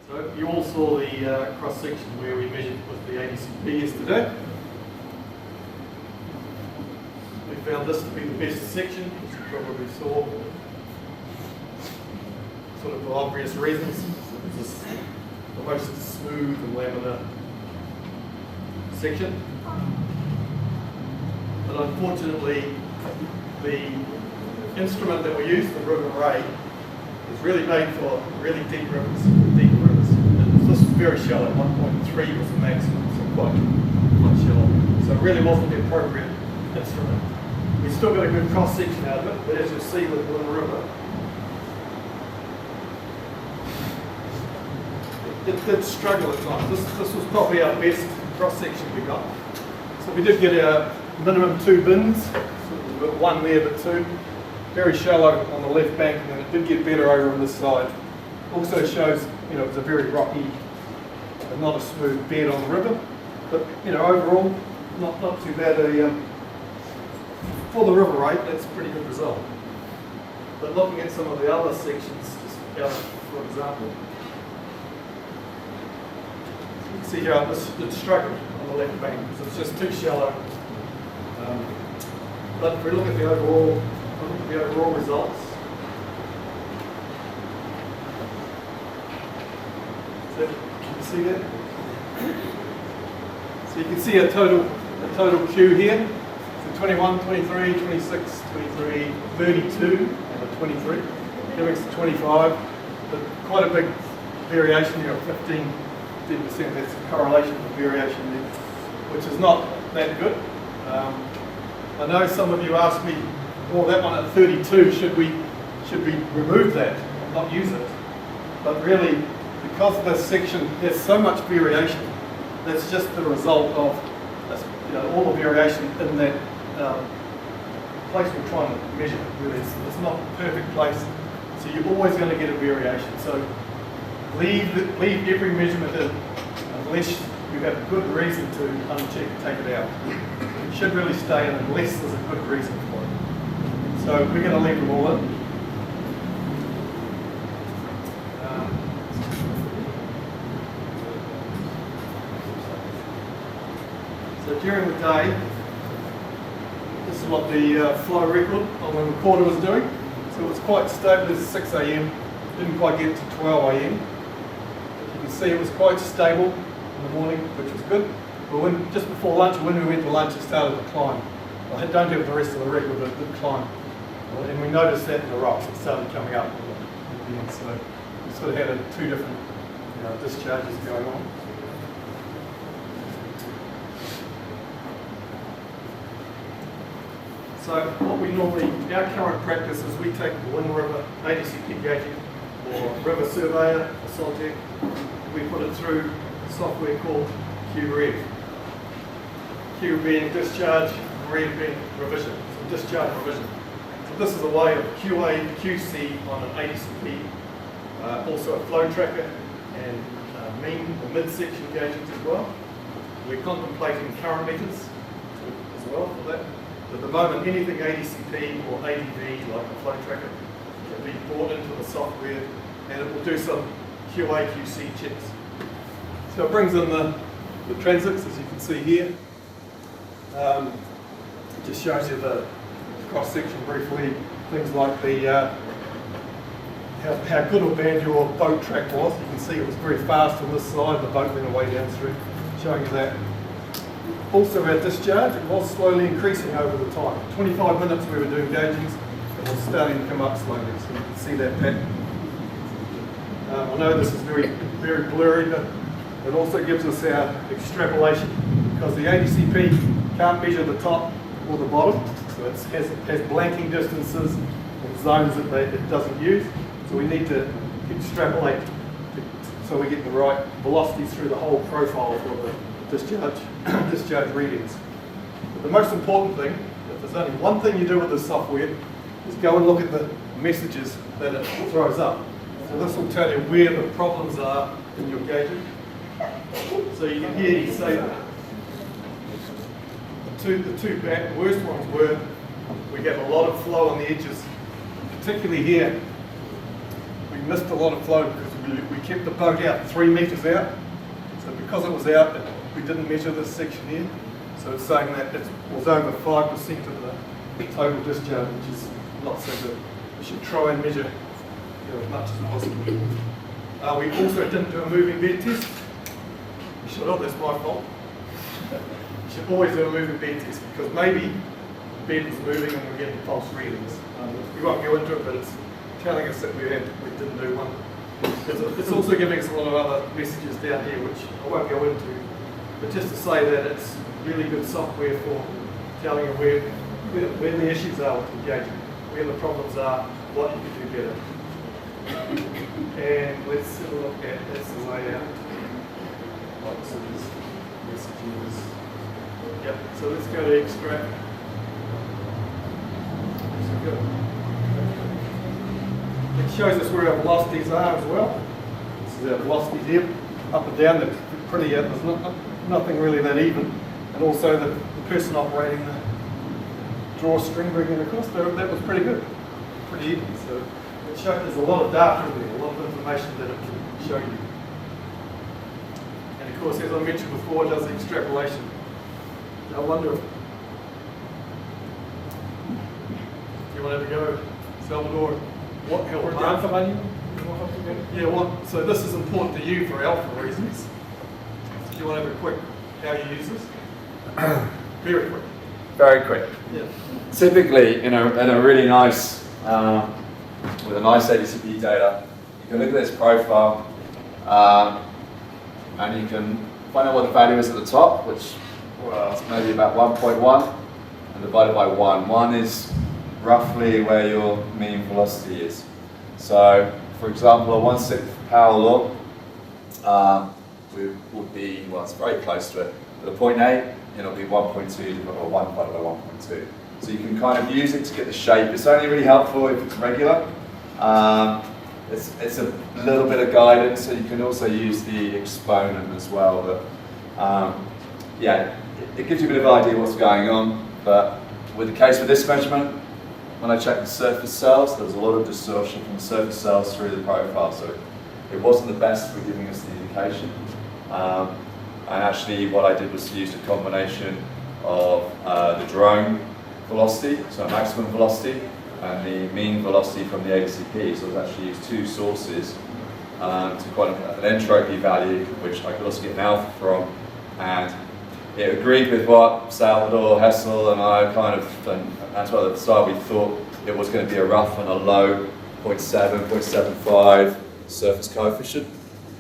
So you all saw the cross-section where we measured with the ADCP yesterday. We found this to be the best section, as you probably saw, sort of for obvious reasons. This is the most smooth and laminar section. But unfortunately, the instrument that we use, the river ray, is really made for really deep rivers. And this was very shallow, 1.3 was the maximum, so quite shallow. So it really wasn't the appropriate instrument. We still got a good cross section out of it, but as you see with the river, it did struggle at times. This was probably our best cross section we got. So we did get our minimum 2 bins, so we've got 1 there but 2. Very shallow on the left bank, and then it did get better over on this side. Also shows, it's a very rocky, not a smooth bed on the river, but overall, not too bad. For the river rate, that's a pretty good result. But looking at some of the other sections, just out for example, you can see how it struggled on the left bank because it's just too shallow. But if we look at the overall results, so can you see that? So you can see a total queue here. So 21, 23, 26, 23, 32, and a 23, giving us 25. But quite a big variation here of 15%. That's a correlation of variation there, which is not that good. I know some of you asked me, well, that one at 32, should we remove that and not use it? But really, because this section has so much variation, that's just the result of all the variation in that place we're trying to measure. Really, it's not a perfect place, so you're always going to get a variation. So leave every measurement in unless you have a good reason to uncheck and take it out. It should really stay in unless there's a good reason for it. So we're going to leave them all in. So during the day, this is what the flow record on the recorder was doing. So it was quite stable. This is 6 AM, didn't quite get to 12 AM. But you can see it was quite stable in the morning, which was good. But just before lunch, when we went to lunch, it started to climb. I don't have the rest of the record, but it did climb. And we noticed that in the rocks, it started coming up. So we sort of had 2 different discharges going on. So what we normally, our current practice is we take the Wind River ADCP gauging or River Surveyor or Soltec, we put it through software called QREV. Q being discharge, REV being revision, so discharge revision. So this is a way of QA, QC on an ADCP, also a flow tracker and mean or mid-section gauges as well. We're contemplating current meters as well for that. But at the moment, anything ADCP or ADV, like a flow tracker, can be brought into the software and it will do some QA, QC checks. So it brings in the transits, as you can see here. It just shows you the cross-section briefly, things like the how good or bad your boat track was. You can see it was very fast on this side, the boat went away down through, showing you that. Also our discharge, it was slowly increasing over the time. 25 minutes we were doing gaugings, it was starting to come up slowly, so you can see that pattern. I know this is very blurry, but it also gives us our extrapolation, because the ADCP can't measure the top or the bottom, so it has blanking distances and zones that it doesn't use, so we need to extrapolate so we get the right velocities through the whole profile for the discharge readings. But the most important thing, if there's only one thing you do with this software, is go and look at the messages that it throws up. So this will tell you where the problems are in your gauging. So you can hear you say that the two worst ones were we get a lot of flow on the edges, particularly here. We missed a lot of flow because we kept the boat out 3 metres out. So because it was out, we didn't measure this section here. So it's saying that it was over 5% of the total discharge, which is not so good. We should try and measure as much as possible. We also didn't do a moving bed test. We should have, that's my fault. You should always do a moving bed test because maybe the bed was moving and we're getting false readings. We won't go into it, but it's telling us that we didn't do one. It's also giving us a lot of other messages down here, which I won't go into. But just to say that it's really good software for telling you where the issues are with engagement, where the problems are, what you can do better. And let's have a look at that's the layout. Boxes, messages. Yep, so let's go to extract. So good. It shows us where our velocities are as well. This is our velocity here, up and down. They're pretty, there's nothing really that even. And also the person operating the drawstring bringing it across, that was pretty good, pretty even. So it shows there's a lot of data in there, a lot of information that it can show you. And of course, as I mentioned before, it does the extrapolation. I wonder if you wanted to go, Salvador, what helped the alpha value? Yeah, so this is important to you for alpha reasons. Do you want to have a quick how you use this? Very quick. Very quick. Yeah. Typically, in a really nice, with a nice ADCP data, you can look at this profile and you can find out what the value is at the top, which is maybe about 1.1, and divided by 1. 1 is roughly where your mean velocity is. So, for example, a 1/6 power law would be, well, it's very close to it. At a 0.8, it'll be 1.2 or 1 divided by 1.2. So you can kind of use it to get the shape. It's only really helpful if it's regular. It's a little bit of guidance, so you can also use the exponent as well. But yeah, it gives you a bit of idea what's going on. But with the case with this measurement, when I checked the surface cells, there was a lot of distortion from the surface cells through the profile, so it wasn't the best for giving us the indication. And actually what I did was use a combination of the drone velocity, so maximum velocity, and the mean velocity from the ADCP. So I've actually used 2 sources to quite an entropy value, which I could also get an alpha from, and it agreed with what Salvador, Hessel and I kind of, and that's why at the start we thought it was going to be a rough and a low 0.7, 0.75 surface coefficient.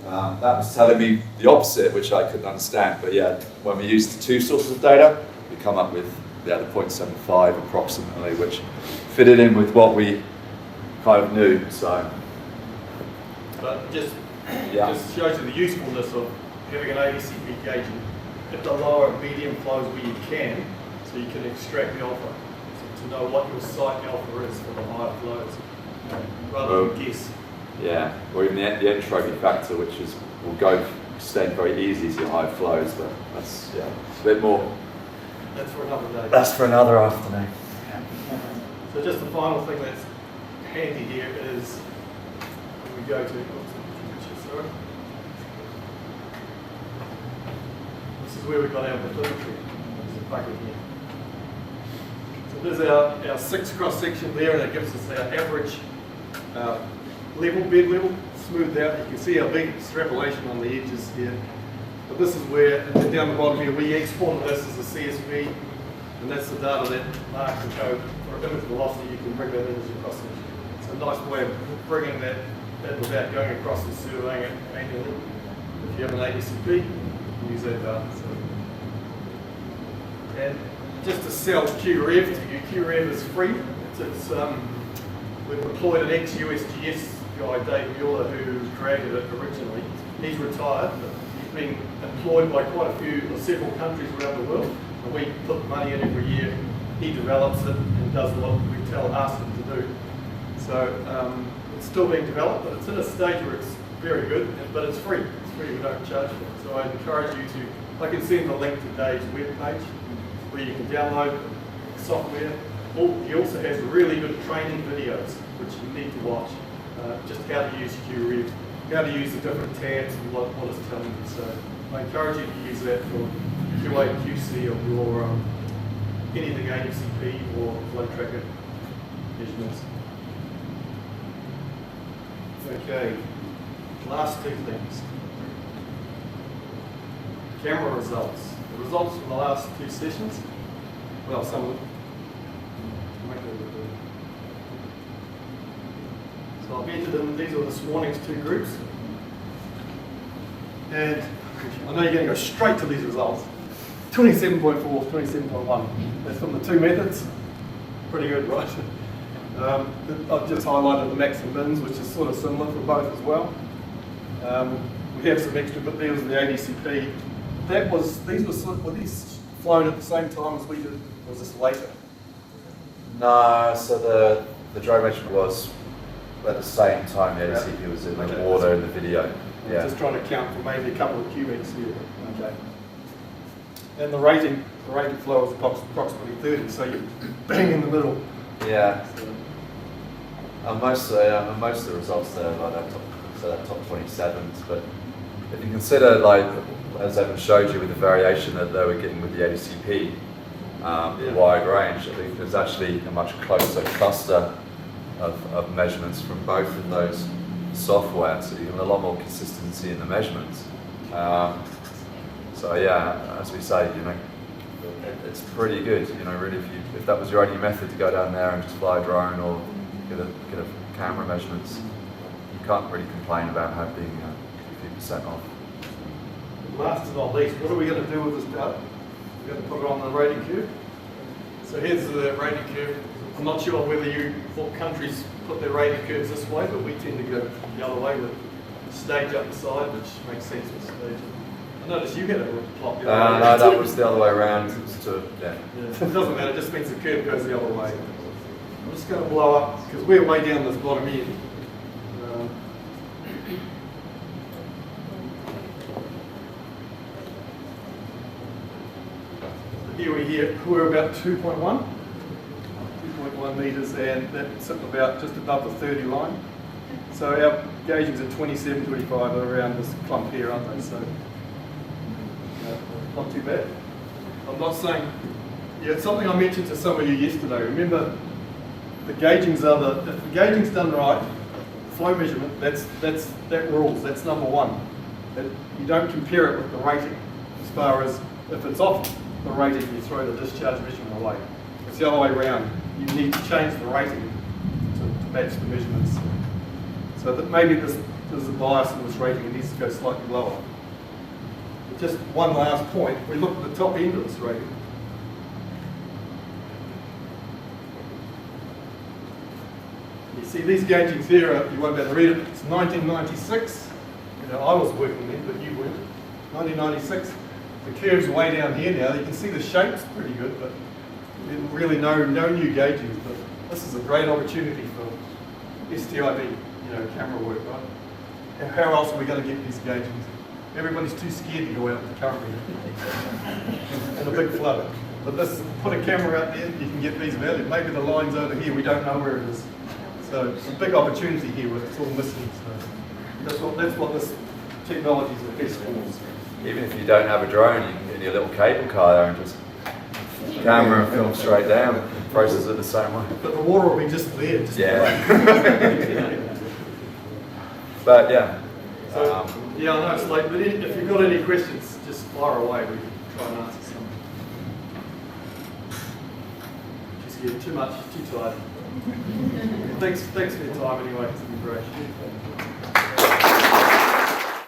That was telling me the opposite, which I couldn't understand. But yeah, when we used the 2 sources of data, we come up with the 0.75 approximately, which fitted in with what we kind of knew. So, but just shows you the usefulness of having an ADCP gauge at the lower and medium flows where you can, so you can extract the alpha, so to know what your site alpha is for the higher flows, rather than guess. Yeah, or even the entropy factor, which will extend very easily to your high flows, but that's a bit more. That's for another day. That's for another afternoon. So just the final thing that's handy here is when we go to, this is where we've got our velocimetry. There's a bucket here. So there's our 6 cross section there, and it gives us our average bed level, smoothed out. You can see our big extrapolation on the edges here. But this is where, and down the bottom here, we exported this as a CSV, and that's the data that Mark can go for image velocity. You can bring that in as your cross section. It's a nice way of bringing that without going across and surveying it manually. If you have an ADCP, you can use that data. So. And just to sell QREV to you, QREV is free. We've deployed an ex-USGS guy, Dave Mueller, who created it originally. He's retired, but he's been employed by quite a few, several countries around the world. And we put money in every year. He develops it and does what we ask him to do. So it's still being developed, but it's in a stage where it's very good, but it's free. It's free, we don't charge for it. So I encourage you to, I can send the link to Dave's webpage where you can download software. He also has really good training videos, which you need to watch. just how to use QRev, how to use the different tabs and what it's telling you. So I encourage you to use that for QA, QC of your anything ADCP or flow tracker measurements. Okay, last two things. Camera results. The results from the last two sessions. Well, some of them. So I've entered in, these are this morning's two groups. And I know you're going to go straight to these results. 27.4, 27.1. That's from the two methods. Pretty good, right? I've just highlighted the max and mins, which is sort of similar for both as well. We have some extra bit there was the ADCP. That was, were these flown at the same time as we did, or was this later? No, so the drone measurement was at the same time the ADCP was in the water in the video. Yeah. Just trying to count for maybe a couple of cubics here. Okay. And the rating flow is approximately 30, so you're bang in the middle. Yeah. And most of the results there are like that top 27s, but if you consider, like as Evan showed you with the variation that they were getting with the ADCP, the wide range, I think there's actually a much closer cluster of measurements from both of those software, so you have a lot more consistency in the measurements. So yeah, as we say, it's pretty good. Really, if that was your only method to go down there and just fly a drone or get a camera measurements, you can't really complain about having 50% off. Last but not least, what are we going to do with this data? We're going to put it on the rating curve. So here's the rating curve. I'm not sure whether you thought countries put their rating curves this way, but we tend to go the other way with stage up the side, which makes sense with stage. I noticed you had a plot the other way. No, that was the other way around. Yeah. It doesn't matter, it just means the curve goes the other way. I'm just going to blow up, because we're way down this bottom end. Here we're about 2.1 metres, and that's about just above the 30 line. So our gaugings at 27, 25 are around this clump here, aren't they? So not too bad. I'm not saying, it's something I mentioned to some of you yesterday. Remember, the gaugings are if the gauging's done right, flow measurement, that rules. That's number one. That you don't compare it with the rating. As far as if it's off the rating, you throw the discharge measurement away. It's the other way around. You need to change the rating to match the measurements. So that maybe there's a bias in this rating, it needs to go slightly lower. But just one last point, we look at the top end of this rating. You see these gaugings here, you won't be able to read it, it's 1996. I was working then, but you weren't. 1996. The curve's way down here now. You can see the shape's pretty good, but really no new gaugings. But this is a great opportunity for STIB, camera work, right? And how else are we going to get these gaugings? Everybody's too scared to go out with the current reader. And a big flood. But put a camera out there, you can get these values. Maybe the line's over here, we don't know where it is. So it's a big opportunity here where it's all missing. So that's what this technology is the best for. Even if you don't have a drone, you can get your little cable car there and just camera and film straight down. Process it the same way. But the water will be just there. But yeah. So, I know it's late, but if you've got any questions, just fire away. We can try and answer some. Just getting too tired. Thanks for your time anyway. It's been great.